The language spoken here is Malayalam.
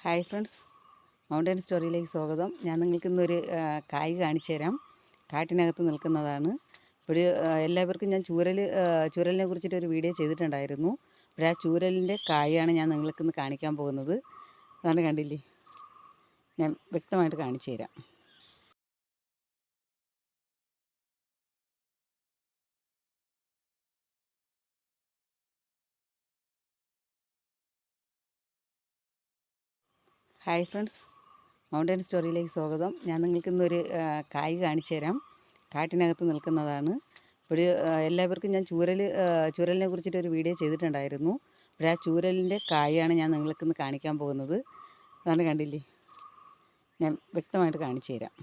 ഹായ് ഫ്രണ്ട്സ്, മൗണ്ടൻ സ്റ്റോറിയിലേക്ക് സ്വാഗതം. ഞാൻ നിങ്ങൾക്കിന്നൊരു കായ് കാണിച്ചു തരാം. കാട്ടിനകത്ത് നിൽക്കുന്നതാണ്. ഇപ്പോൾ എല്ലാവർക്കും ഞാൻ ചൂരലിനെ കുറിച്ചിട്ടൊരു വീഡിയോ ചെയ്തിട്ടുണ്ടായിരുന്നു. അപ്പോൾ ആ ചൂരലിൻ്റെ കായാണ് ഞാൻ നിങ്ങൾക്കിന്ന് കാണിക്കാൻ പോകുന്നത്. അതാണ്, കണ്ടില്ലേ? ഞാൻ വ്യക്തമായിട്ട് കാണിച്ചു തരാം. ഹായ് ഫ്രണ്ട്സ്, മൗണ്ടൻ സ്റ്റോറിയിലേക്ക് സ്വാഗതം. ഞാൻ നിങ്ങൾക്കിന്നൊരു കായ് കാണിച്ചു തരാം. കാട്ടിനകത്ത് നിൽക്കുന്നതാണ്. ഇപ്പോൾ എല്ലാവർക്കും ഞാൻ ചൂരലിനെ കുറിച്ചിട്ടൊരു വീഡിയോ ചെയ്തിട്ടുണ്ടായിരുന്നു. അപ്പോൾ ആ ചൂരലിൻ്റെ കായാണ് ഞാൻ നിങ്ങൾക്കിന്ന് കാണിക്കാൻ പോകുന്നത്. അതാണ്, കണ്ടില്ലേ? ഞാൻ വ്യക്തമായിട്ട് കാണിച്ചു തരാം.